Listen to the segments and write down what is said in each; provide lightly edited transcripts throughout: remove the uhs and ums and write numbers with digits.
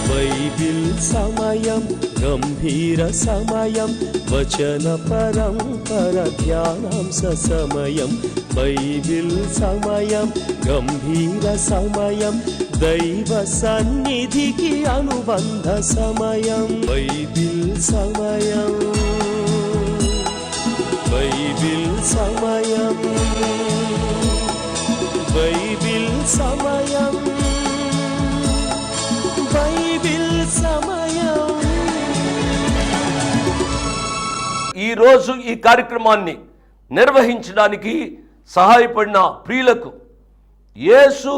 Bible సమయం గంభీర సమయం వచన పరంపర ధ్యానాంశ సమయం బైబిల్ సమయం గంభీర సమయం దైవ సన్నిధికి అనుబంధ సమయం బైబిల్ సమయం బైబిల్ సమయం బైబిల్ సమయం బైబిల్ సమయం. ఈరోజు ఈ కార్యక్రమాన్ని నిర్వహించడానికి సహాయపడిన ప్రియులకు యేసు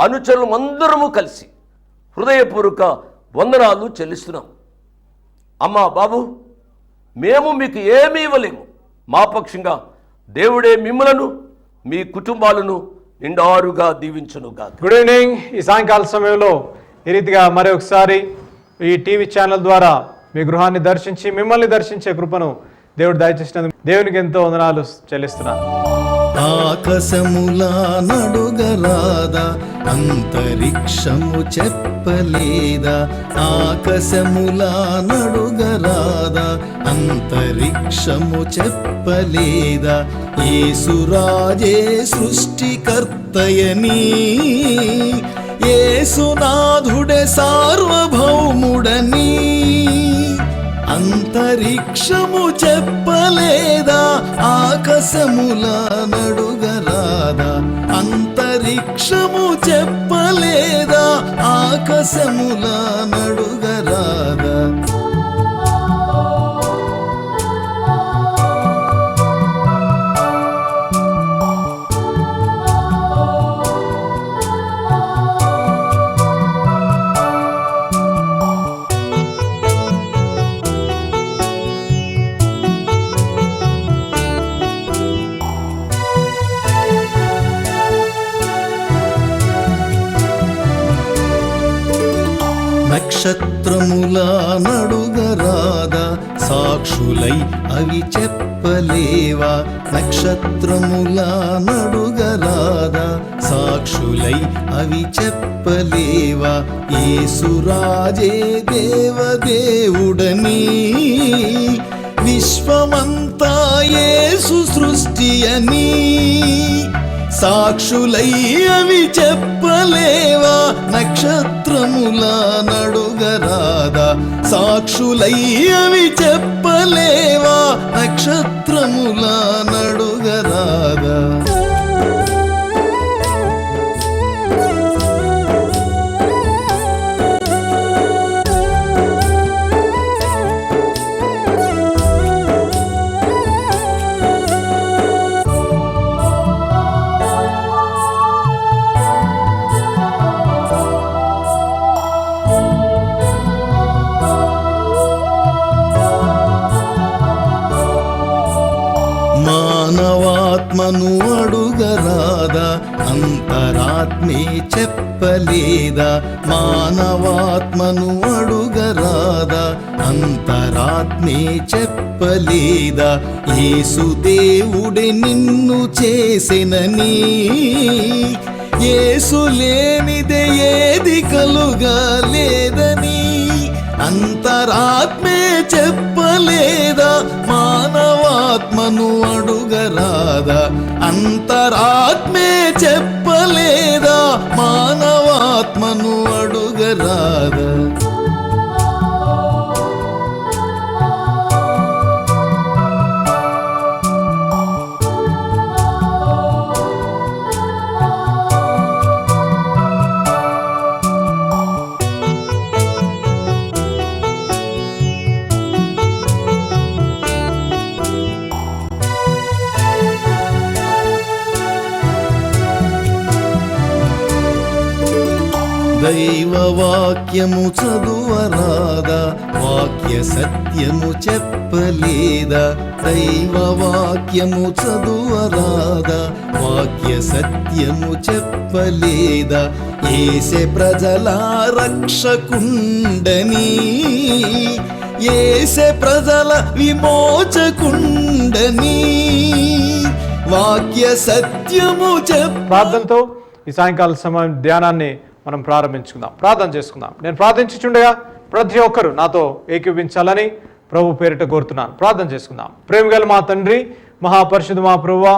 అనుచరులు అందరము కలిసి హృదయపూర్వక వందనాలు చెల్లిస్తున్నాం. అమ్మా బాబు, మేము మీకు ఏమీ ఇవ్వలేము. మా పక్షంగా దేవుడే మిమ్మలను మీ కుటుంబాలను నిండారుగా దీవించునుగా. Good evening. ఈ సాయంకాల సమయంలో ఈ రీతిగా మరొకసారి ఈ టీవీ ఛానల్ ద్వారా మీ గృహాన్ని దర్శించి మిమ్మల్ని దర్శించే కృపను దేవుడు దయచేసినందుకు దేవునికి ఎంతో వందనాలు చెల్లిస్తున్నాను. ఆకాశములా నడుగరాదా, అంతరిక్షము చెప్పలేదా? ఆకాశములా నడుగరాదా, అంతరిక్షము చెప్పలేదా? యేసురాజే సృష్టికర్తయని, యేసునాథుడే సార్వభౌముడని అంతరిక్షము చెప్పలేదా? ఆకాశములా నడుగరాదా, అంతరిక్షము చెప్పలేదా? ఆకాశములా నడుగరాదా? నక్షత్రములా నడుగరాదా, సాక్షులై అవి చెప్పలేవా? నక్షత్రములా నడుగరాదా, సాక్షులై అవి చెప్పలేవా? యేసురాజే దేవదేవుడని, విశ్వమంతా యేసు సృష్టి అని సాక్షులై అవి చెప్పలేవా? నక్షత్రములా నడుగరాదా, సాక్షులై అవి చెప్పలేవా? నక్షత్రములా నడుగరాదా? మానవాత్మను అడుగరాదా, అంతరాత్మే చెప్పలేదా? మానవాత్మను అడుగరాదా, అంతరాత్మే చెప్పలేదా? యేసు దేవుడే నిన్ను చేసెనని, యేసు లేనిదే ఏది కలుగలేదని అంతరాత్మే చెప్పలేదా? మానవాత్మను అడుగరాదా, అంతరాత్మే చెప్పలేదా? మానవాత్మను అడుగరాదా? దైవ వాక్యము చదువరాదా, వాక్య సత్యము చెప్పలేదా? దైవ వాక్యము చదువరాదా, వాక్య సత్యము చెప్పలేదా? యేసే ప్రజల రక్షకుండని, యేసే ప్రజల విమోచకుండని వాక్య సత్యము ప్రార్థనతో ఈ సాయంకాల సమయం ధ్యానాన్ని మనం ప్రారంభించుకుందాం, ప్రార్థన చేసుకుందాం. నేను ప్రార్థించుచుండగా ప్రతి ఒక్కరు నాతో ఏకీవించాలని ప్రభు పేరిట కోరుతున్నాను. ప్రార్థన చేసుకుందాం. ప్రేమగల మా తండ్రి, మహాపరిశుద్ధ మా ప్రభువా,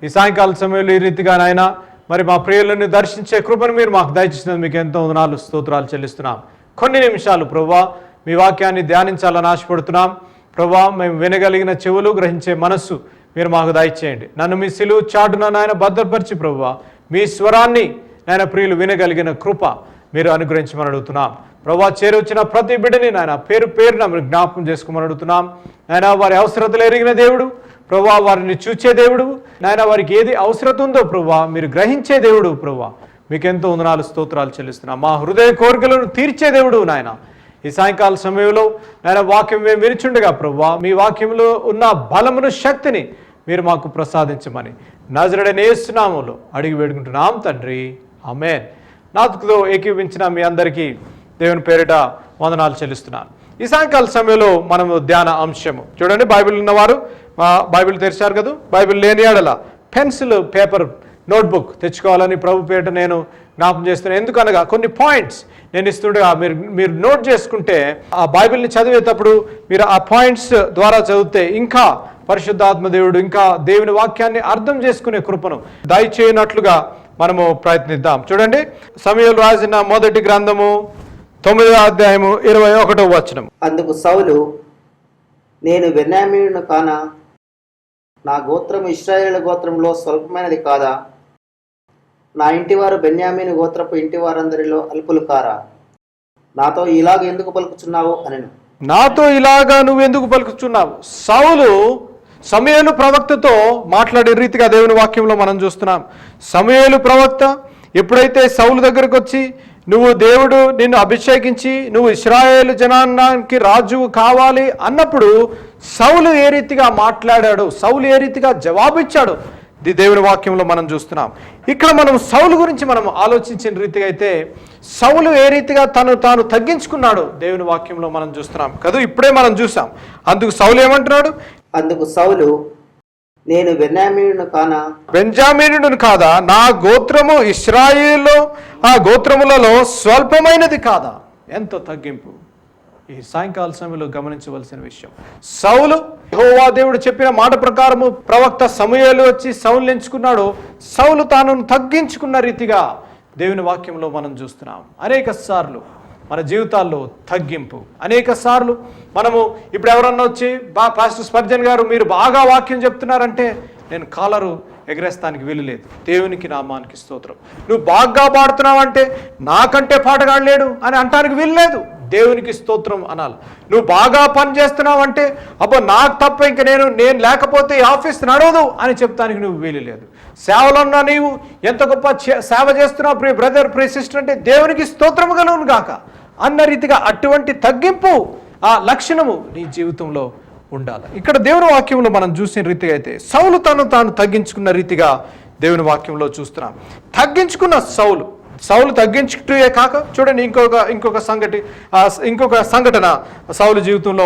ఈ సాయంకాల సమయంలో ఈ రీతిగా నాయన మరి మా ప్రియులను దర్శించే కృపను మీరు మాకు దయచేసినందుకు మీకు ఎంతో వందనాలు, స్తోత్రాలు చెల్లిస్తున్నాం. కొన్ని నిమిషాలు ప్రభువా మీ వాక్యాన్ని ధ్యానించాలని ఆశపడుతున్నాం. ప్రభువా మేము వినగలిగిన చెవులు, గ్రహించే మనస్సు మీరు మాకు దయచేయండి. నన్ను మీ సిలువ చాటున నాయన భద్రపరిచి ప్రభువా మీ స్వరాన్ని నాయన ప్రియులు వినగలిగిన కృప మీరు అనుగ్రహించమని అడుగుతున్నాం. ప్రభువా చేరొచ్చిన ప్రతి బిడ్డని నాయన పేరు పేరున మీరు జ్ఞాపకం చేసుకోమని అడుగుతున్నాం. నాయన వారి అవసరతలు ఎరిగిన దేవుడు ప్రభువా, వారిని చూచే దేవుడు నాయన, వారికి ఏది అవసరం ఉందో ప్రభువా మీరు గ్రహించే దేవుడు ప్రభువా, మీకు ఎంతో వందనాలు, స్తోత్రాలు చెల్లిస్తున్నాం. మా హృదయ కోరికలను తీర్చే దేవుడు నాయన, ఈ సాయంకాల సమయంలో నాయన వాక్యం మేము వినిచుండగా ప్రభువా మీ వాక్యంలో ఉన్న బలమును, శక్తిని మీరు మాకు ప్రసాదించమని నజరేయుడైన యేసు నామములో అడిగి వేడుకుంటున్నాం తండ్రి, ఆమేన్. నాతో ఏకీవించిన మీ అందరికీ దేవుని పేరిట వందనాలు చెల్లిస్తున్నాను. ఈ సాయంకాల సమయంలో మనము ధ్యాన అంశము చూడండి. బైబిల్ ఉన్నవారు బైబిల్ తెరిచారు కదా, బైబిల్ లేని ఎడల పెన్సిల్, పేపర్, నోట్బుక్ తెచ్చుకోవాలని ప్రభు పేరిట నేను జ్ఞాపకం చేస్తున్నాను. ఎందుకనగా కొన్ని పాయింట్స్ నేను ఇస్తుండగా మీరు నోట్ చేసుకుంటే ఆ బైబిల్ని చదివేటప్పుడు మీరు ఆ పాయింట్స్ ద్వారా చదివితే ఇంకా పరిశుద్ధాత్మ దేవుడు ఇంకా దేవుని వాక్యాన్ని అర్థం చేసుకునే కృపను దయచేయనట్లుగా మనము ప్రయత్నిద్దాం. చూడండి, సమూయేలు రాసిన మొదటి గ్రంథము 9వ అధ్యాయము 21వ వచనం. అందుకు సౌలు, నేను బెన్యామీనును కానా? నా గోత్రము ఇశ్రాయేలు గోత్రంలో స్వల్పమైనది కాదా? నా ఇంటివారు బెన్యామీను గోత్రపు ఇంటి వారందరిలో అల్పులు కారా? నాతో ఇలాగ ఎందుకు పలుకుచున్నావు అనెను. నాతో ఇలాగా నువ్వెందుకు పలుకుచున్నావు? సౌలు సమూయేలు ప్రవక్తతో మాట్లాడే రీతిగా దేవుని వాక్యంలో మనం చూస్తున్నాం. సమూయేలు ప్రవక్త ఎప్పుడైతే సౌలు దగ్గరకు వచ్చి నువ్వు దేవుడు నిన్ను అభిషేకించి నువ్వు ఇశ్రాయేలు జనాంగానికి రాజు కావాలి అన్నప్పుడు సౌలు ఏ రీతిగా మాట్లాడాడు, సౌలు ఏ రీతిగా జవాబిచ్చాడు, దేవుని వాక్యంలో మనం చూస్తున్నాం. ఇక్కడ మనం సౌలు గురించి మనం ఆలోచించిన రీతిగా అయితే సౌలు ఏ రీతిగా తాను తగ్గించుకున్నాడు దేవుని వాక్యంలో మనం చూస్తున్నాం కదా, ఇప్పుడే మనం చూసాం. అందుకు సౌలు ఏమంటున్నాడు? అందుకు సౌలు, నేను బెన్యామీనును కానా? బెంజామీనుడు కాదా? నా గోత్రము ఇశ్రాయేలు ఆ గోత్రములలో స్వల్పమైనది కాదా? ఎంతో తగ్గింపు ఈ సాయంకాల సమయంలో గమనించవలసిన విషయం. సౌలు యెహోవా దేవుడు చెప్పిన మాట ప్రకారము ప్రవక్త సమూయేలు వచ్చి సౌలుని ఎంచుకున్నాడు. సౌలు తాను తగ్గించుకున్న రీతిగా దేవుని వాక్యంలో మనం చూస్తున్నాం. అనేక సార్లు మన జీవితాల్లో తగ్గింపు, అనేక సార్లు మనము ఇప్పుడు ఎవరన్నా వచ్చి పాస్టర్ స్పర్జన్ గారు మీరు బాగా వాక్యం చెప్తున్నారంటే నేను కాలరు ఎగరేస్తానికి వీలులేదు. దేవునికి నామానికి స్తోత్రం. నువ్వు బాగా పాడుతున్నావంటే నాకంటే పాటగాడు లేడు అని అంటానికి వీల్లేదు. దేవునికి స్తోత్రం అనాలి. నువ్వు బాగా పని చేస్తున్నావంటే అబ్బో నాకు తప్ప ఇంక నేను లేకపోతే ఈ ఆఫీస్ నడవదు అని చెప్తానికి నువ్వు వీలు లేదు. సేవలో ఉన్నా నీవు ఎంత గొప్ప సేవ చేస్తున్నావు ప్రియ బ్రదర్, ప్రియ సిస్టర్ అంటే దేవునికి స్తోత్రము కలుగును గాక అన్న రీతిగా అటువంటి తగ్గింపు ఆ లక్షణము నీ జీవితంలో ఉండాలి. ఇక్కడ దేవుని వాక్యంలో మనం చూసిన రీతిగా అయితే సౌలు తాను తగ్గించుకున్న రీతిగా దేవుని వాక్యంలో చూస్తున్నాం. తగ్గించుకున్న సౌలు తగ్గించుటే కాక చూడండి ఇంకొక సంఘటన సౌలు జీవితంలో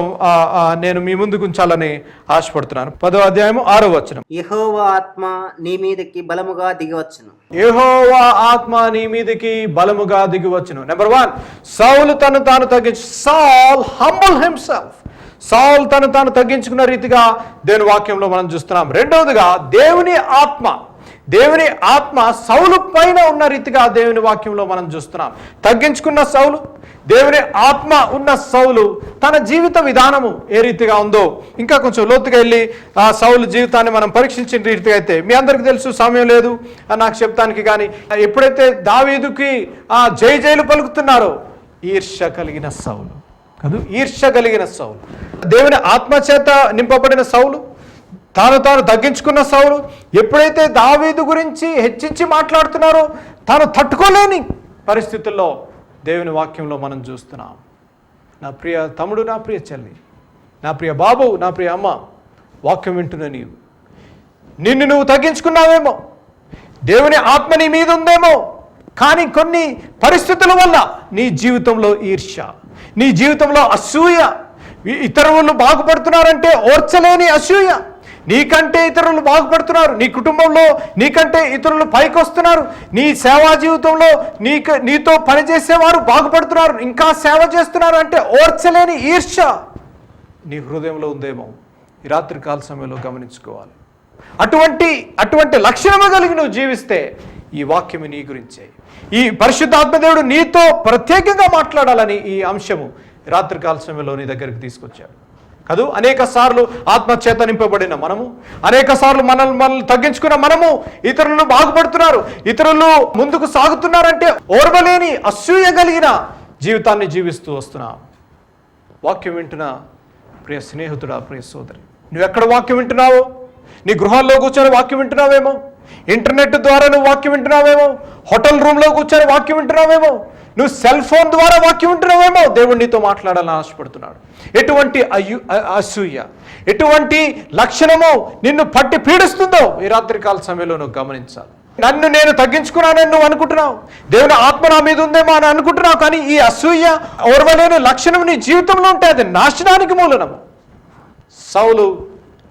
నేను మీ ముందుకు ఉంచాలని ఆశపడుతున్నాను. 10వ అధ్యాయము 6వ వచనం. యెహోవా ఆత్మ నీ మీదకి బలముగా దిగివచ్చును. యెహోవా ఆత్మ నీ మీదకి బలముగా దిగివచ్చును. నెంబర్ 1, సౌలు తాను తగ్గించు. సాల్ హంబుల్ హిమ్సెల్ఫ్. సౌలు తాను తగ్గించుకున్న రీతిగా దేవుని వాక్యంలో మనం చూస్తున్నాం. రెండవదిగా దేవుని ఆత్మ సౌలు పైన ఉన్న రీతిగా దేవుని వాక్యంలో మనం చూస్తున్నాం. తగ్గించుకున్న సౌలు, దేవుని ఆత్మ ఉన్న సౌలు తన జీవిత విధానము ఏ రీతిగా ఉందో ఇంకా కొంచెం లోతుగా వెళ్ళి ఆ సౌలు జీవితాన్ని మనం పరీక్షించిన రీతిగా అయితే మీ అందరికీ తెలుసు, సమయం లేదు నాకు చెప్తానికి. కానీ ఎప్పుడైతే దావీదుకి ఆ జైలు పలుకుతున్నారో ఈర్ష్య కలిగిన సౌలు కాదు, ఈర్ష్య కలిగిన సౌలు, దేవుని ఆత్మచేత నింపబడిన సౌలు, తాను తగ్గించుకున్న సౌలు ఎప్పుడైతే దావీదు గురించి హెచ్చించి మాట్లాడుతున్నారో తాను తట్టుకోలేని పరిస్థితుల్లో దేవుని వాక్యంలో మనం చూస్తున్నాం. నా ప్రియ తమ్ముడు, నా ప్రియ చెల్లి, నా ప్రియ బాబు, నా ప్రియ అమ్మ, వాక్యం వింటున్న నిన్ను నువ్వు తగ్గించుకున్నావేమో, దేవుని ఆత్మ నీ మీద ఉందేమో, కానీ కొన్ని పరిస్థితుల వల్ల నీ జీవితంలో ఈర్ష్య, నీ జీవితంలో అసూయ, ఇతరులు బాగుపడుతున్నారంటే ఓర్చలేని అసూయ, నీకంటే ఇతరులు బాగుపడుతున్నారు, నీ కుటుంబంలో నీకంటే ఇతరులు పైకి వస్తున్నారు, నీ సేవా జీవితంలో నీతో పనిచేసేవారు బాగుపడుతున్నారు, ఇంకా సేవ చేస్తున్నారు అంటే ఓర్చలేని ఈర్ష్య నీ హృదయంలో ఉందేమో ఈ రాత్రి కాల సమయంలో గమనించుకోవాలి. అటువంటి లక్షణము కలిగి నువ్వు జీవిస్తే ఈ వాక్యము నీ గురించే. ఈ పరిశుద్ధాత్మదేవుడు నీతో ప్రత్యేకంగా మాట్లాడాలని ఈ అంశము రాత్రికాల సమయంలో నీ దగ్గరికి తీసుకొచ్చాడు కదూ. అనేక సార్లు ఆత్మచేత నింపబడిన మనము, అనేక సార్లు మనల్ని తగ్గించుకున్న మనము ఇతరులను బాగుపడుతున్నారు, ఇతరులు ముందుకు సాగుతున్నారంటే ఓర్వలేని అసూయ కలిగిన జీవితాన్ని జీవిస్తూ వస్తున్నాం. వాక్యం వింటున్నా ప్రియ స్నేహితుడా, ప్రియ సోదరి, నువ్వెక్కడ వాక్యం వింటున్నావో? నీ గృహాల్లో కూర్చొని వాక్యం వింటున్నావేమో, ఇంటర్నెట్ ద్వారా నువ్వు వాక్యం వింటున్నావేమో, హోటల్ రూమ్లో కూర్చొని వాక్యం వింటున్నావేమో, నువ్వు సెల్ ఫోన్ ద్వారా వాక్యం వింటున్నావేమో. దేవుడు నీతో మాట్లాడాలని ఆశపడుతున్నాడు. ఎటువంటి అసూయ, ఎటువంటి లక్షణము నిన్ను పట్టి పీడిస్తుందో ఈ రాత్రికాల సమయంలో నువ్వు గమనించాలి. నన్ను నేను తగ్గించుకున్నానని నువ్వు అనుకుంటున్నావు, దేవుని ఆత్మ నా మీద ఉందేమో అని అనుకుంటున్నావు, కానీ ఈ అసూయ ఓర్వలేని లక్షణం నీ జీవితంలో ఉంటే అది నాశనానికి మూలనము. సౌలు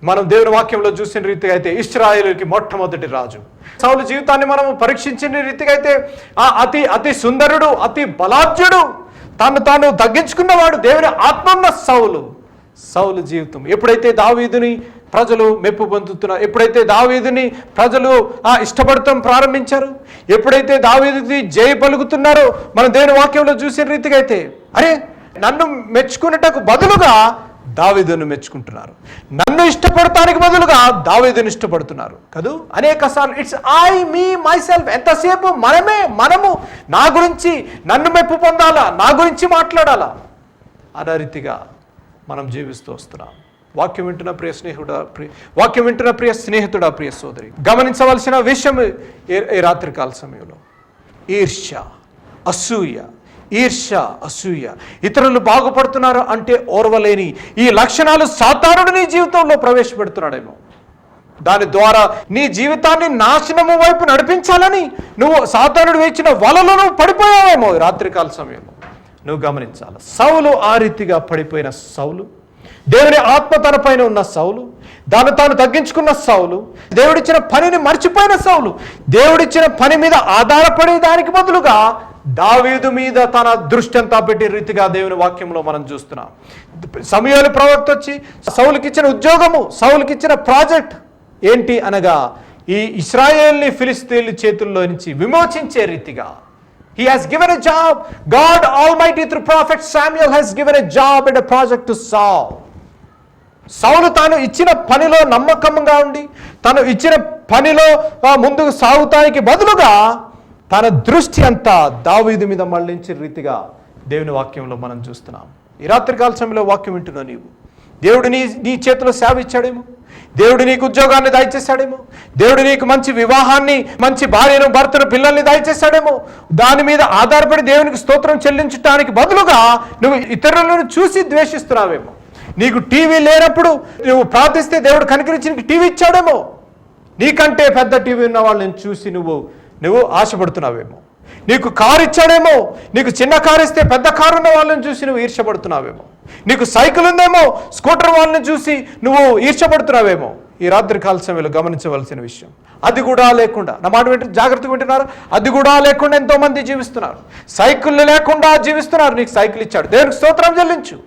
మనం దేవుని వాక్యంలో చూసిన రీతిగా అయితే ఇశ్రాయేలుకి మొట్టమొదటి రాజు. సౌలు జీవితాన్ని మనం పరీక్షించిన రీతిగా అయితే అతి సుందరుడు, అతి బలాఢ్యుడు, తాను తగ్గించుకున్నవాడు, దేవుని ఆత్మ ఉన్న సౌలు జీవితం ఎప్పుడైతే దావీదుని ప్రజలు మెప్పు పొందుతున్నారు, ఎప్పుడైతే దావీదుని ప్రజలు ఇష్టపడటం ప్రారంభించారు, ఎప్పుడైతే దావీదుకి జయ పలుకుతున్నారో మనం దేవుని వాక్యంలో చూసిన రీతిగా అయితే అరే నన్ను మెచ్చుకున్నటకు బదులుగా దావీదును మెచ్చుకుంటున్నారు, నన్ను ఇష్టపడటానికి బదులుగా దావీదును ఇష్టపడుతున్నారు కదూ. అనేక సార్లు it's I me my self, ఎంతసేపు మనము నా గురించి, నన్ను మెప్పు పొందాలా, నా గురించి మాట్లాడాలా అనే రీతిగా మనం జీవిస్తూ వస్తున్నాం. వాక్యం వింటున్న ప్రియ స్నేహితుడా, ప్రియ సోదరి, గమనించవలసిన విషయం ఈ రాత్రికాల సమయంలో అసూయ, ఇతరులు బాగుపడుతున్నారు అంటే ఓర్వలేని ఈ లక్షణాలు సాతానుడు నీ జీవితంలో ప్రవేశపెడుతున్నాడేమో. దాని ద్వారా నీ జీవితాన్ని నాశనము వైపు నడిపించాలని నువ్వు సాతానుడు వేసిన వలలో నువ్వు పడిపోయావేమో ఈ రాత్రికాల సమయంలో నువ్వు గమనించాలి. సౌలు ఆ రీతిగా పడిపోయిన సౌలు, దేవుని ఆత్మ తన పైన ఉన్న సౌలు, తాను తగ్గించుకున్న సౌలు, దేవుడిచ్చిన పనిని మర్చిపోయిన సౌలు, దేవుడిచ్చిన పని మీద ఆధారపడే దానికి బదులుగా దావీదు మీద తన దృష్టి అంతా పెట్టే రీతిగా దేవుని వాక్యంలో మనం చూస్తున్నాం. సమూయేలు ప్రవక్త వచ్చి సౌలుకి ఇచ్చిన ఉద్యోగము, సౌలుకి ఇచ్చిన ప్రాజెక్ట్ ఏంటి అనగా ఈ ఇశ్రాయేల్ని ఫిలిస్తీన్ల చేతుల్లో నుంచి విమోచించే రీతిగా. He has given a job. God Almighty through prophet Samuel has given a job and a project to Saul. సౌలు తాను ఇచ్చిన పనిలో నమ్మకంగా ఉండి తాను ఇచ్చిన పనిలో ముందుకు సాగుతానికి బదులుగా తన దృష్టి అంతా దావీదు మీద మళ్లించే రీతిగా దేవుని వాక్యంలో మనం చూస్తున్నాం. ఈ రాత్రికాల సమయంలో వాక్యం వింటున్నావు నీవు. దేవుడు నీ చేతిలో సేవ ఇచ్చాడేమో, దేవుడు నీకు ఉద్యోగాన్ని దయచేశాడేమో, దేవుడు నీకు మంచి వివాహాన్ని, మంచి భార్యను, భర్తను, పిల్లల్ని దయచేశాడేమో. దాని మీద ఆధారపడి దేవునికి స్తోత్రం చెల్లించడానికి బదులుగా నువ్వు ఇతరులను చూసి ద్వేషిస్తున్నావేమో. నీకు టీవీ లేనప్పుడు నువ్వు ప్రార్థిస్తే దేవుడు కనికరించి నీకు టీవీ ఇచ్చాడేమో. నీకంటే పెద్ద టీవీ ఉన్న వాళ్ళని చూసి నువ్వు ఆశపడుతున్నావేమో. నీకు కారు ఇచ్చాడేమో, నీకు చిన్న కారు ఇస్తే పెద్ద కారు ఉన్న వాళ్ళని చూసి నువ్వు ఈర్ష్యపడుతున్నావేమో. నీకు సైకిల్ ఉందేమో, స్కూటర్ వాళ్ళని చూసి నువ్వు ఈర్ష్యపడుతున్నావేమో. ఈ రాత్రి కాల సమయంలో గమనించవలసిన విషయం, అది కూడా లేకుండా, నా మాట వింటే జాగ్రత్తగా వింటున్నారు, అది కూడా లేకుండా ఎంతో మంది జీవిస్తున్నారు. సైకిల్ లేకుండా జీవిస్తున్నారు, నీకు సైకిల్ ఇచ్చాడు, దేవునికి స్తోత్రం చెల్లించు.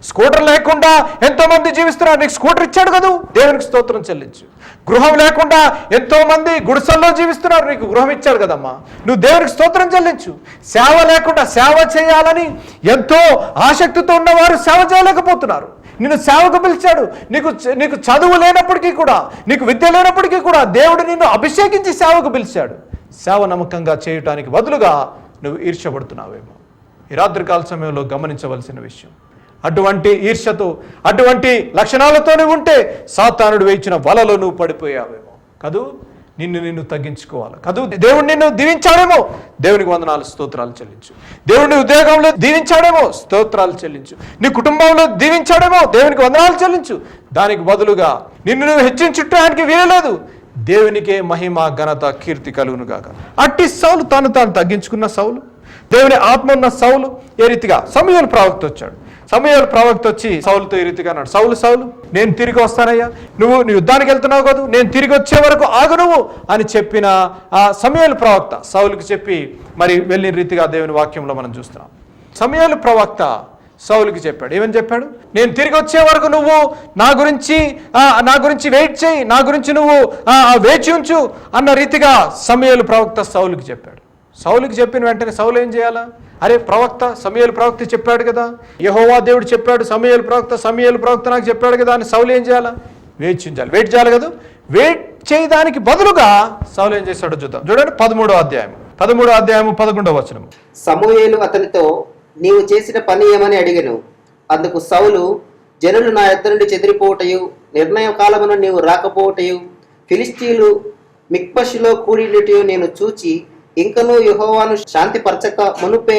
స్కూటర్ లేకుండా ఎంతో మంది జీవిస్తున్నారు, నీకు స్కూటర్ ఇచ్చాడు కదా, దేవునికి స్తోత్రం చెల్లించు. గృహం లేకుండా ఎంతో మంది గుడిసెల్లో జీవిస్తున్నారు, నీకు గృహం ఇచ్చాడు కదమ్మా, నువ్వు దేవునికి స్తోత్రం చెల్లించు. సేవ లేకుండా, సేవ చేయాలని ఎంతో ఆసక్తితో ఉన్నవారు సేవ చేయలేకపోతున్నారు. నిన్ను సేవకు పిలిచాడు, నీకు చదువు లేనప్పటికీ కూడా, నీకు విద్య లేనప్పటికీ కూడా దేవుడు నిన్ను అభిషేకించి సేవకు పిలిచాడు. సేవ నమ్మకంగా చేయటానికి బదులుగా నువ్వు ఈర్ష్యపడుతున్నావేమో. ఈ రాత్రికాల సమయంలో గమనించవలసిన విషయం, అటువంటి ఈర్ష్యతో, అటువంటి లక్షణాలతో నువ్వు ఉంటే సాతానుడు వేయించిన వలలో నువ్వు పడిపోయావేమో కదూ. నిన్ను తగ్గించుకోవాలి కదూ. దేవుడు నిన్ను దీవించాడేమో, దేవునికి వందనాలు, స్తోత్రాలు చెల్లించు. దేవుడిని ఉద్యోగంలో దీవించాడేమో, స్తోత్రాలు చెల్లించు. నీ కుటుంబంలో దీవించాడేమో, దేవునికి వందనాలు చెల్లించు. దానికి బదులుగా నిన్ను నువ్వు హెచ్చించుటానికి వీలలేదు. దేవునికే మహిమ, ఘనత, కీర్తి కలుగును గాక. అట్టి సౌలు తాను తగ్గించుకున్న సౌలు, దేవుని ఆత్మ ఉన్న సౌలు ఏ రీతిగా సమూయేలు ప్రవక్త వచ్చాడు. సమూయేలు ప్రవక్త వచ్చి సౌలుతో ఈ రీతిగా అన్నాడు, సౌలు సౌలు నేను తిరిగి వస్తానయ్యా, నువ్వు యుద్ధానికి వెళ్తున్నావు కదా, నేను తిరిగి వచ్చే వరకు ఆగు నువ్వు అని చెప్పిన ఆ సమూయేలు ప్రవక్త సౌలుకి చెప్పి మరి వెళ్ళిన రీతిగా దేవుని వాక్యంలో మనం చూస్తున్నాం. సమూయేలు ప్రవక్త సౌలుకి చెప్పాడు, ఏమని చెప్పాడు, నేను తిరిగి వచ్చే వరకు నువ్వు నా గురించి వెయిట్ చేయి, నా గురించి నువ్వు వేచి ఉంచు అన్న రీతిగా సమూయేలు ప్రవక్త సౌలుకి చెప్పాడు. సౌలుకి చెప్పిన వెంటనే సౌలు ఏం చేయాలా, అరే ప్రవక్త సమూయేలు ప్రవక్త చెప్పాడు కదా, యెహోవా దేవుడు చెప్పాడు, సమూయేలు ప్రవక్త నాకు చెప్పాడు కదా అని సౌలు ఏం చేయాలా, వెయిట్ చేయాలి కదా. వెయిట్ చేయడానికి బదులుగా సౌలు ఏం చేశాడో చూద్దాం. చూడండి 13వ అధ్యాయం 11వ వచనం. సమూయేలు అతనితో, నీవు చేసిన పని ఏమని అడిగెను. అందుకు సౌలు, జనులు నా యొద్ద నుండి చెదిరిపోవటయు, నిర్ణయ కాలమున నీవు రాకపోవటయు, ఫిలిష్తీయులు మిక్మషులో కూడినట్టు నేను చూచి ఇంకనూ యెహోవాను శాంతిపరచక మునుపే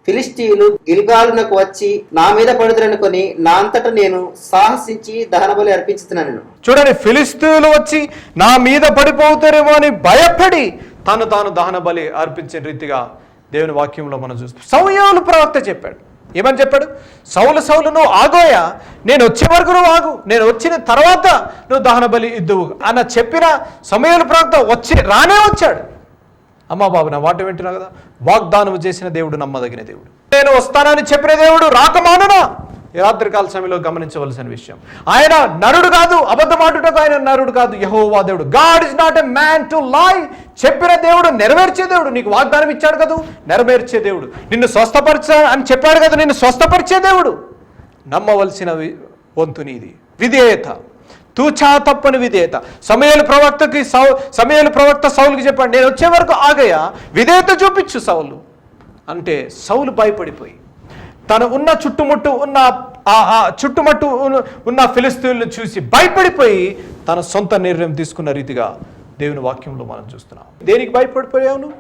ఫిలిష్తీయులు గిల్గాలునకు వచ్చి నా మీద పడుదురనుకొని నా అంతటా నేను సాహసించి దహనబలి అర్పించుతున్నాను. చూడండి, ఫిలిష్తీయులు వచ్చి నా మీద పడిపోతారేమో అని భయపడి తాను దహన బలి అర్పించిన రీతిగా దేవుని వాక్యంలో మనం చూస్తాం. సమూయేలు ప్రవక్త చెప్పాడు, ఏమని చెప్పాడు, సౌలు నువ్వు ఆగోయా, నేను వచ్చే వరకు నువ్వు ఆగు, నేను వచ్చిన తర్వాత నువ్వు దహన బలి ఇద్దువు అన్న చెప్పిన సమూయేలు ప్రవక్త రానే వచ్చాడు. అమ్మా బాబు, నా మాట వింటున్నావు కదా, వాగ్దానం చేసిన దేవుడు నమ్మదగిన దేవుడు, నేను వస్తానని చెప్పిన దేవుడు రాకమానునా. ఈ రాత్రికాల సమయంలో గమనించవలసిన విషయం, ఆయన నరుడు కాదు, అబద్ధమాడుటకు ఆయన నరుడు కాదు, యెహోవా దేవుడు. God is not a man to lie. చెప్పిన దేవుడు నెరవేర్చే దేవుడు. నీకు వాగ్దానం ఇచ్చాడు కదా, నెరవేర్చే దేవుడు. నిన్ను స్వస్థపరచ అని చెప్పాడు కదా, నిన్ను స్వస్థపరిచే దేవుడు. నమ్మవలసిన వంతు నీది, విధేయత, తూచా తప్పని విధేయత. సమూయేలు ప్రవక్త సౌలుకి చెప్పాడు, నేను వచ్చే వరకు ఆగయ్యా, విధేయత చూపించు సౌలు అంటే సౌలు భయపడిపోయి తను ఉన్న చుట్టుముట్టు ఉన్న ఫిలిష్తీయులను చూసి భయపడిపోయి తన సొంత నిర్ణయం తీసుకున్న రీతిగా దేవుని వాక్యంలో మనం చూస్తున్నాం. దేనికి భయపడిపోయావు నువ్వు?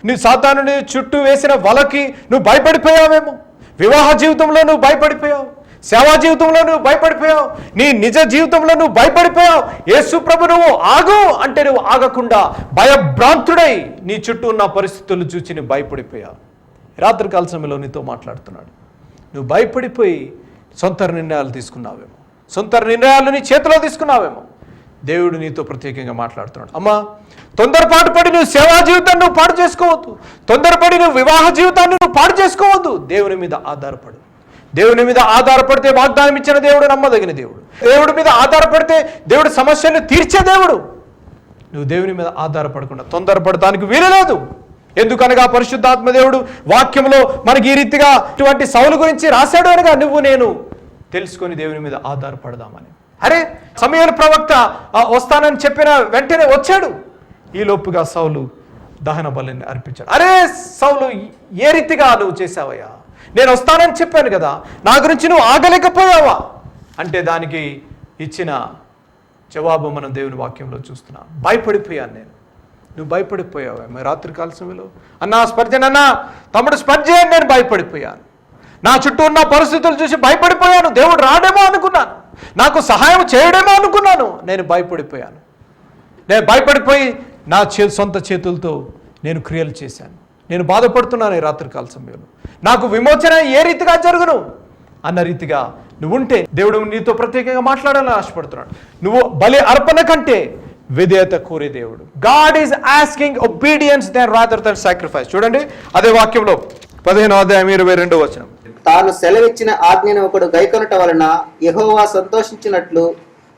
నీ సాతానుని చుట్టూ వేసిన వలకి నువ్వు భయపడిపోయావేమో. వివాహ జీవితంలో నువ్వు భయపడిపోయావు, సేవా జీవితంలో నువ్వు భయపడిపోయావు, నీ నిజ జీవితంలో నువ్వు భయపడిపోయావు. యేసు ప్రభు నువ్వు ఆగు అంటే నువ్వు ఆగకుండా భయభ్రాంతుడై నీ చుట్టూ ఉన్న పరిస్థితులు చూసి నువ్వు భయపడిపోయావు. రాత్రికాల సమయంలో నీతో మాట్లాడుతున్నాడు. నువ్వు భయపడిపోయి సొంత నిర్ణయాలు తీసుకున్నావేమో, సొంత నిర్ణయాలు నీ చేతిలో తీసుకున్నావేమో. దేవుడు నీతో ప్రత్యేకంగా మాట్లాడుతున్నాడు. అమ్మా, తొందరపాటు పడి నువ్వు సేవా జీవితాన్ని నువ్వు పాడు చేసుకోవద్దు, తొందరపడి నువ్వు వివాహ జీవితాన్ని నువ్వు పాడు చేసుకోవద్దు. దేవుని మీద ఆధారపడు. దేవుని మీద ఆధారపడితే వాగ్దానం ఇచ్చిన దేవుడు నమ్మదగిన దేవుడు. దేవుడి మీద ఆధారపడితే దేవుడి సమస్యను తీర్చే దేవుడు. నువ్వు దేవుని మీద ఆధారపడకుండా తొందరపడటానికి వీలులేదు. ఎందుకనగా పరిశుద్ధాత్మ దేవుడు వాక్యంలో మనకి ఈ రీతిగా ఇటువంటి సౌలు గురించి రాశాడు అనగా నువ్వు నేను తెలుసుకొని దేవుని మీద ఆధారపడదామని. అరే, సమూయేలు ప్రవక్త వస్తానని చెప్పిన వెంటనే వచ్చాడు. ఈ లోపుగా సౌలు దహన బలిని అర్పించాడు. అరే సౌలు, ఏ రీతిగా నువ్వు చేశావయ్యా? నేను వస్తానని చెప్పాను కదా, నా గురించి నువ్వు ఆగలేకపోయావా అంటే దానికి ఇచ్చిన జవాబు మనం దేవుని వాక్యంలో చూస్తున్నాం. భయపడిపోయాను నేను. నువ్వు భయపడిపోయావా? మరి రాత్రికాల సమయంలో అన్నా తమ్ముడు స్పర్జన్, నేను భయపడిపోయాను. నా చుట్టూ ఉన్న పరిస్థితులు చూసి భయపడిపోయాను. దేవుడు రాడేమో అనుకున్నాను, నాకు సహాయం చేయడేమో అనుకున్నాను. నేను భయపడిపోయాను. నేను భయపడిపోయి నా సొంత చేతులతో నేను క్రియలు చేశాను. నేను బాధపడుతున్నాను ఈ రాత్రికాల సమయంలో. నాకు విమోచన ఏ రీతిగా జరుగును అన్న రీతిగా నువ్వు ఉంటే దేవుడు నీతో ప్రత్యేకంగా మాట్లాడాలని ఆశపడుతున్నాడు. నువ్వు బలి అర్పణ కంటే విధేయత కోరే దేవుడు. God is asking obedience then rather than sacrifice. చూడండి అదే వాక్యంలో 15వ అధ్యాయం 22వ వచనం. తాను సెలవిచ్చిన ఆజ్ఞను ఒకడు గైకొనట వలన యెహోవా సంతోషించినట్లు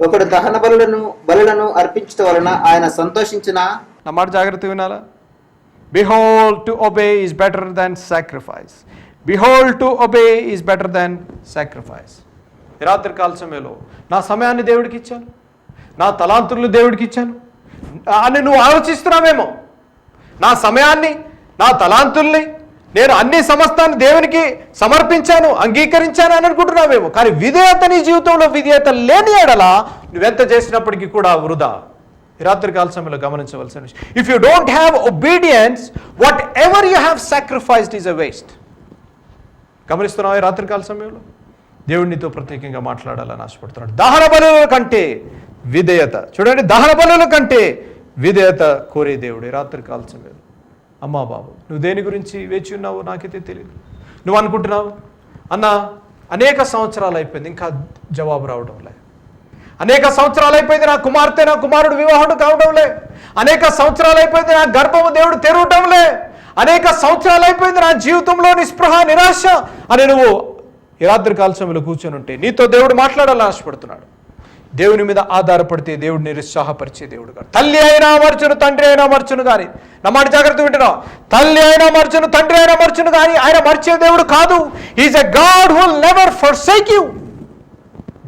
ఒకడు దహన బలులను అర్పించటం వలన ఆయన సంతోషించిన. నా మాట జాగ్రత్తగా వినాలా? Behold, to obey is better than sacrifice. Behold, to obey is better than sacrifice. రాత్రి కాల సమయంలో నా సమయాన్ని దేవుడికి ఇచ్చాను, నా తలాంతులను దేవుడికి ఇచ్చాను అని నువ్వు ఆలోచిస్తున్నావేమో. నా సమయాన్ని, నా తలాంతుల్ని నేను అన్ని సమస్తాన్ని దేవునికి సమర్పించాను, అంగీకరించాను అని అనుకుంటున్నావేమో. కానీ విధేయత నీ జీవితంలో విధేయత లేని ఎడల నువ్వెంత చేసినప్పటికీ కూడా వృధా. రాత్రికాల సమయంలో గమనించవలసిన విషయం, if you don't have obedience, whatever you have sacrificed is a waste. గమనిస్తున్నావా? ఈ రాత్రికాల సమయంలో దేవుడినితో ప్రత్యేకంగా మాట్లాడాలని ఆశపడుతున్నాడు. దహన బలుల కంటే విధేయత, చూడండి, దహన బలుల కంటే విధేయత కోరే దేవుడు ఈ రాత్రికాల సమయంలో. అమ్మా బాబు, నువ్వు దేని గురించి వేచి ఉన్నావో నాకైతే తెలియదు. నువ్వు అనుకుంటున్నావు, అన్నా అనేక సంవత్సరాలు అయిపోయింది, ఇంకా జవాబు రావడం లే. అనేక సంవత్సరాలు అయిపోయింది, నా కుమార్తె నా కుమారుడు వివాహం కావడంలే. అనేక సంవత్సరాలు అయిపోయింది, నా గర్భము దేవుడు తెరవటంలే. అనేక సంవత్సరాలు అయిపోయింది, నా జీవితంలో నిస్పృహ నిరాశ అని నువ్వు ఈ రాత్రి కాల సమయంలో కూర్చొని ఉంటే నీతో దేవుడు మాట్లాడాలని ఆశపడుతున్నాడు. దేవుని మీద ఆధారపడితే దేవుడు నిరుత్సాహపరిచే దేవుడు కాదు. తల్లి అయినా మర్చును, తండ్రి అయినా మర్చును కానీ, నా మాట జాగ్రత్త వింటున్నావు, తల్లి అయినా మర్చును, తండ్రి అయినా మర్చును కానీ ఆయన మర్చే దేవుడు కాదు. Is a God who will never forsake you.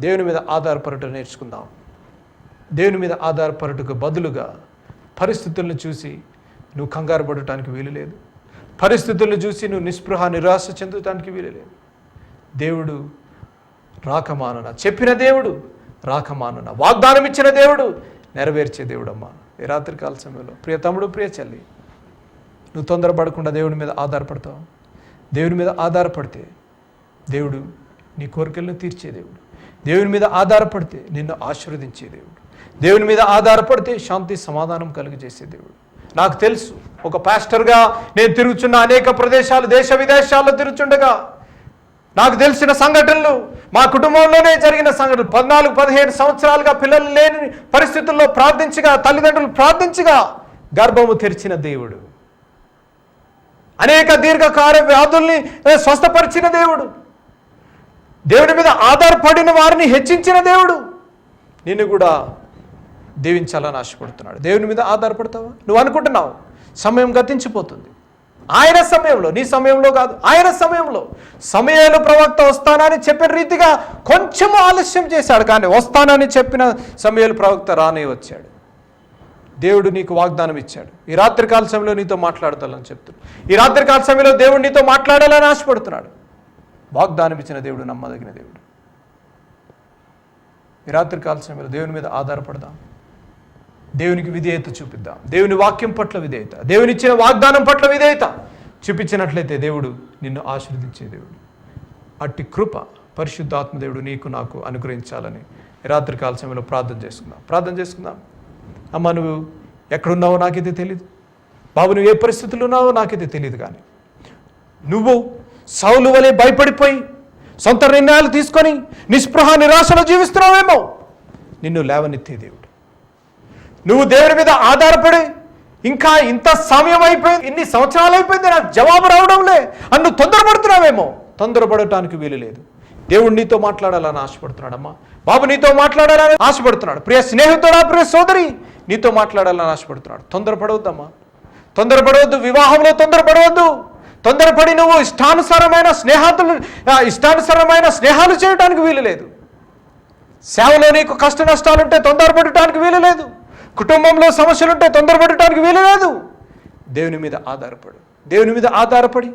దేవుని మీద ఆధారపడటం నేర్చుకుందాం. దేవుని మీద ఆధారపడటకు బదులుగా పరిస్థితులను చూసి నువ్వు కంగారు పడటానికి వీలు లేదు. పరిస్థితులను చూసి నువ్వు నిస్పృహ నిరాశ చెందటానికి వీలు లేదు. దేవుడు రాకమానున చెప్పిన దేవుడు, రాకమానున వాగ్దానం ఇచ్చిన దేవుడు, నెరవేర్చే దేవుడు. అమ్మా ఈ రాత్రి కాల సమయంలో ప్రియ తమ్ముడు, ప్రియ చెల్లి, నువ్వు తొందరపడకుండా దేవుని మీద ఆధారపడతావు. దేవుని మీద ఆధారపడితే దేవుడు నీ కోరికలను తీర్చే దేవుడు. దేవుని మీద ఆధారపడితే నిన్ను ఆశీర్వదించే దేవుడు. దేవుని మీద ఆధారపడితే శాంతి సమాధానం కలుగజేసే దేవుడు. నాకు తెలుసు, ఒక పాస్టర్గా నేను తిరుగుచున్న అనేక ప్రదేశాలు, దేశ విదేశాల్లో తిరుగుచుండగా నాకు తెలిసిన సంఘటనలు, మా కుటుంబంలోనే జరిగిన సంఘటనలు. 14-15 సంవత్సరాలుగా పిల్లలు లేని పరిస్థితుల్లో ప్రార్థించగా, తల్లిదండ్రులు ప్రార్థించగా గర్భము తెరిచిన దేవుడు, అనేక దీర్ఘకాల వ్యాధుల్ని స్వస్థపరిచిన దేవుడు, దేవుని మీద ఆధారపడిన వారిని హెచ్చించిన దేవుడు నిన్ను కూడా దీవించాలని ఆశపడుతున్నాడు. దేవుని మీద ఆధారపడతావా? నువ్వు అనుకుంటున్నావు సమయం గతించిపోతుంది. ఆయన సమయంలో, నీ సమయంలో కాదు, ఆయన సమయంలో. సమయాలు ప్రవక్త వస్తానని చెప్పిన రీతిగా కొంచెం ఆలస్యం చేశాడు, కానీ వస్తానని చెప్పిన సమయాలు ప్రవక్త రానే వచ్చాడు. దేవుడు నీకు వాగ్దానం ఇచ్చాడు. ఈ రాత్రికాల సమయంలో నీతో మాట్లాడతాలని చెప్తున్నాడు. ఈ రాత్రికాల సమయంలో దేవుడు నీతో మాట్లాడాలని ఆశపడుతున్నాడు. వాగ్దానం ఇచ్చిన దేవుడు నమ్మదగిన దేవుడు. ఈ రాత్రికాల సమయంలో దేవుని మీద ఆధారపడదాం. దేవునికి విధేయత చూపిద్దాం. దేవుని వాక్యం పట్ల విధేయత, దేవుని ఇచ్చిన వాగ్దానం పట్ల విధేయత చూపించినట్లయితే దేవుడు నిన్ను ఆశీర్వదించే దేవుడు. అట్టి కృప పరిశుద్ధాత్మ దేవుడు నీకు నాకు అనుగ్రహించాలని రాత్రి కాల సమయంలో ప్రార్థన చేసుకుందాం. అమ్మ, నువ్వు ఎక్కడున్నావో నాకైతే తెలియదు. బాబు, నువ్వు ఏ పరిస్థితుల్లో ఉన్నావో నాకైతే తెలియదు. కానీ నువ్వు సౌలు వలె భయపడిపోయి సొంత నిర్ణయాలు తీసుకొని నిస్పృహ నిరాశలో జీవిస్తున్నావేమో, నిన్ను లేవనెత్తే దేవుడు. నువ్వు దేవుని మీద ఆధారపడి ఇంకా ఇంత సమయం అయిపోయింది, ఇన్ని సంవత్సరాలు అయిపోయింది, నాకు జవాబు రావడంలే అని నువ్వు తొందరపడుతున్నావేమో, తొందరపడటానికి వీలు లేదు. దేవుడు నీతో మాట్లాడాలని ఆశపడుతున్నాడమ్మా. బాబు నీతో మాట్లాడాలని ఆశపడుతున్నాడు. ప్రియ స్నేహితుడా, ప్రియ సోదరి, నీతో మాట్లాడాలని ఆశపడుతున్నాడు. తొందరపడవద్దమ్మా, తొందరపడవద్దు. వివాహంలో తొందరపడవద్దు. తొందరపడి నువ్వు ఇష్టానుసారమైన స్నేహాలు చేయడానికి వీలు లేదు. సేవలో నీకు కష్ట నష్టాలుంటే తొందరపడటానికి వీలు లేదు. కుటుంబంలో సమస్యలుంటే తొందరపడటానికి వీలు లేదు. దేవుని మీద ఆధారపడు. దేవుని మీద ఆధారపడి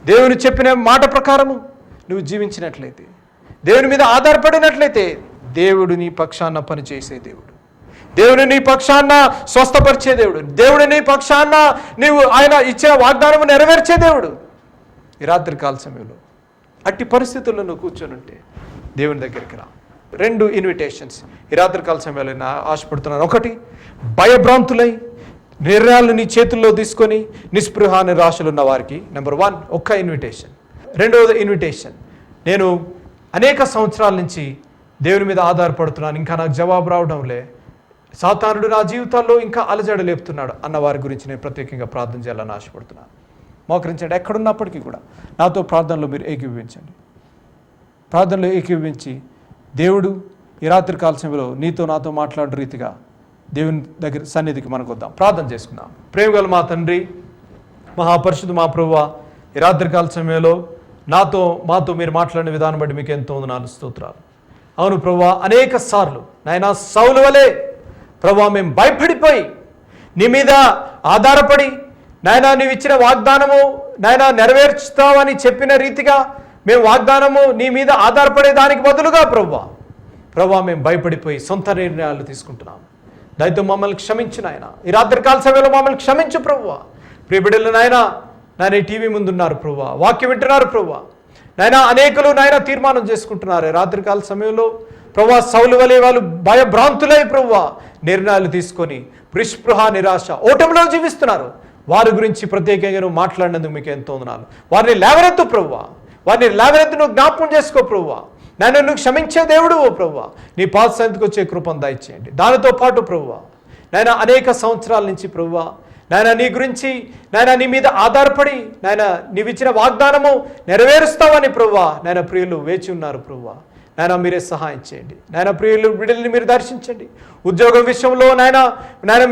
దేవుని చెప్పిన మాట ప్రకారము నువ్వు జీవించినట్లయితే, దేవుని మీద ఆధారపడినట్లయితే దేవుడు నీ పక్షాన పనిచేసే దేవుడు, దేవుని నీ పక్షాన స్వస్థపరిచే దేవుడు, దేవుడు నీ పక్షాన నీవు ఆయన ఇచ్చిన వాగ్దానము నెరవేర్చే దేవుడు. ఈ రాత్రి కాల సమయంలో అట్టి పరిస్థితుల్లో నువ్వు కూర్చొని ఉంటే దేవుని దగ్గరికి రా. 2 ఇన్విటేషన్స్ ఈ రాత్రి కాల సమయంలో నేను ఆశపడుతున్నాను. 1, భయభ్రాంతులై నిర్ణయాలు నీ చేతుల్లో తీసుకొని నిస్పృహ నిరాశలు ఉన్న వారికి నెంబర్ 1 ఒక్క ఇన్విటేషన్. 2వ ఇన్విటేషన్, నేను అనేక సంవత్సరాల నుంచి దేవుని మీద ఆధారపడుతున్నాను, ఇంకా నాకు జవాబు రావడంలే, సాతానుడు నా జీవితాల్లో ఇంకా అలజడ లేపుతున్నాడు అన్న వారి గురించి నేను ప్రత్యేకంగా ప్రార్థన చేయాలని ఆశపడుతున్నాను. మోకరించండి. ఎక్కడున్నప్పటికీ కూడా నాతో ప్రార్థనలో మీరు ఏకీభవించండి. ప్రార్థనలో ఏకీభవించి దేవుడు ఈ రాత్రి కాల సమయంలో నీతో నాతో మాట్లాడే రీతిగా దేవుని దగ్గర సన్నిధికి మనకు వద్దాం. ప్రార్థన చేసుకుందాం. ప్రేమగల మా తండ్రి, మహాపరిశుద్ధ మా ప్రభువా, ఈ రాత్రి కాల సమయంలో మాతో మీరు మాట్లాడిన విధానం బట్టి మీకు ఎంతో వందనాలు, స్తోత్రాలు. అవును ప్రభువా, అనేక సార్లు నాయనా సౌలు వలె ప్రభువా మేము భయపడిపోయి నీ మీద ఆధారపడి నాయనా నీవు ఇచ్చిన వాగ్దానము నాయనా నెరవేర్చుతావని చెప్పిన రీతిగా మేము వాగ్దానము నీ మీద ఆధారపడే దానికి బదులుగా ప్రభువా మేము భయపడిపోయి సొంత నిర్ణయాలు తీసుకుంటున్నాము. దయతో మమ్మల్ని క్షమించు నాయన. ఈ రాత్రికాల సమయంలో మమ్మల్ని క్షమించు ప్రభువా. ప్రియబిడ్డలు నాయన ఈ టీవీ ముందున్నారు ప్రభువా, వాక్యం వింటున్నారు ప్రభువా. నాయన అనేకులు నాయన తీర్మానం చేసుకుంటున్నారు ఈ రాత్రికాల సమయంలో ప్రభువా, సౌలు వలె వాళ్ళు భయభ్రాంతులై ప్రభువా నిర్ణయాలు తీసుకొని నిస్పృహ నిరాశ ఓటమిలో జీవిస్తున్నారు. వారి గురించి ప్రత్యేకంగా నువ్వు మాట్లాడినందుకు మీకు ఎంతో వందనాలు. వారిని లేవనెత్తు ప్రభువా, వారిని లేవనెత్తి నువ్వు జ్ఞాపకం చేసుకో ప్రభువా. నాయన నువ్వు క్షమించే దేవుడు ఓ ప్రభువా. నీ పాద సన్నిధికి వచ్చే కృపను దయచేయండి. దానితో పాటు ప్రభువా నాయన అనేక సంవత్సరాల నుంచి ప్రభువా నాయన నీ గురించి నాయన నీ మీద ఆధారపడి నాయన నీవిచ్చిన వాగ్దానము నెరవేరుస్తావని ప్రభువా నాయన ప్రియులు వేచి ఉన్నారు ప్రభువా. నాయన మీరే సహాయం చేయండి. నాయన ప్రియులు బిడ్డల్ని మీరు దర్శించండి. ఉద్యోగం విషయంలో నాయన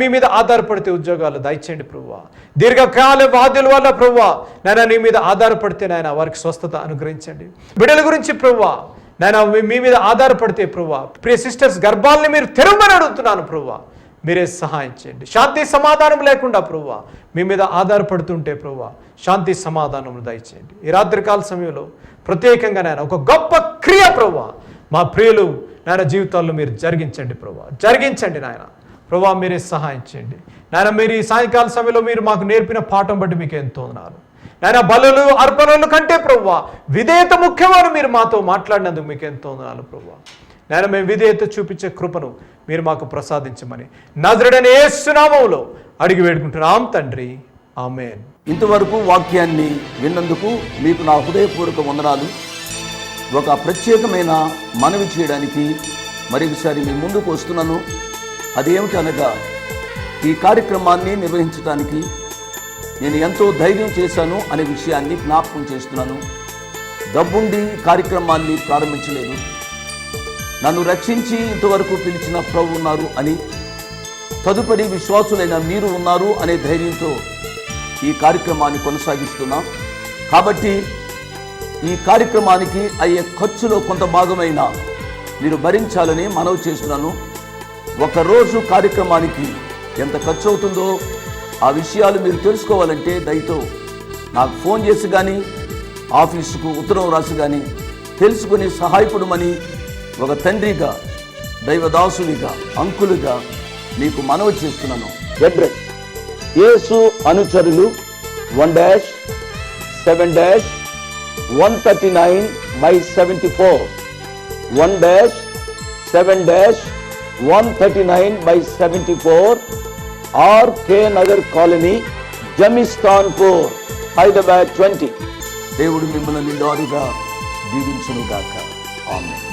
మీ మీద ఆధారపడితే ఉద్యోగాలు దయచేయండి ప్రభువా. దీర్ఘకాల వ్యాధుల వల్ల ప్రభువా నాయన నీ మీద ఆధారపడితే నాయన వారికి స్వస్థత అనుగ్రహించండి. బిడ్డల గురించి ప్రభువా నాయన మీ మీద ఆధారపడితే ప్రభువా ప్రియ సిస్టర్స్ గర్భాలని మీరు తెరవమని అడుగుతున్నాను ప్రభువా. మీరే సహాయం చేయండి. శాంతి సమాధానం లేకుండా ప్రభువా మీ మీద ఆధారపడుతుంటే ప్రభువా శాంతి సమాధానం దయచేయండి. ఈ రాత్రికాల సమయంలో ప్రత్యేకంగా నాయన ఒక గొప్ప క్రియ ప్రభువా మా ప్రియులు నాయన జీవితాల్లో మీరు జరిగించండి ప్రభువా. జరిగించండి నాయన ప్రభువా. మీరే సహాయం చేయండి నాయన. మీరు ఈ సాయంకాల సమయంలో మీరు మాకు నేర్పిన పాఠం బట్టి మీకు ఎంతో ఉన్నారు నాయన. బలులు అర్పణలు కంటే ప్రభువా విధేయత ముఖ్యమని మీరు మాతో మాట్లాడినందుకు మీకు ఎంతో ఉన్నారు ప్రభువా. నాయన మేము విధేయత చూపించే కృపను మీరు మాకు ప్రసాదించమని నజరేయుడైన యేసు నామములో అడిగి వేడుకుంటున్నాం తండ్రి. ఆమేన్. ఇంతవరకు వాక్యాన్ని విన్నందుకు మీకు నా హృదయపూర్వక వందనాలు. ఒక ప్రత్యేకమైన మనవి చేయడానికి మరొకసారి మీ ముందుకు వస్తున్నాను. అదేమిటి అనగా ఈ కార్యక్రమాన్ని నిర్వహించడానికి నేను ఎంతో ధైర్యం చేశాను అనే విషయాన్ని జ్ఞాపకం చేస్తున్నాను. డబ్బుండి కార్యక్రమాన్ని ప్రారంభించలేదు. నన్ను రక్షించి ఇంతవరకు పిలిచిన ప్రభు ఉన్నారు అని, తదుపరి విశ్వాసులైన మీరు ఉన్నారు అనే ధైర్యంతో ఈ కార్యక్రమాన్ని కొనసాగిస్తున్నాం. కాబట్టి ఈ కార్యక్రమానికి అయ్యే ఖర్చులో కొంత భాగమైన మీరు భరించాలని మనవి చేస్తున్నాను. ఒకరోజు కార్యక్రమానికి ఎంత ఖర్చు అవుతుందో ఆ విషయాలు మీరు తెలుసుకోవాలంటే దయతో నాకు ఫోన్ చేసి కానీ ఆఫీసుకు ఉత్తరం రాసి కానీ తెలుసుకుని సహాయపడమని ఒక తండ్రిగా, దైవదాసునిగా, అంకులుగా మీకు మనవి చేస్తున్నాను. అడ్రస్ యేసు అనుచరులు 1-7-139/74 1-7-139/74 RK నగర్ కాలనీ, జమిస్తాన్పూర్, హైదరాబాద్ 20. దేవుడు మిమ్మల్ని నిండారుగా దీవించునుగాక. ఆమేన్.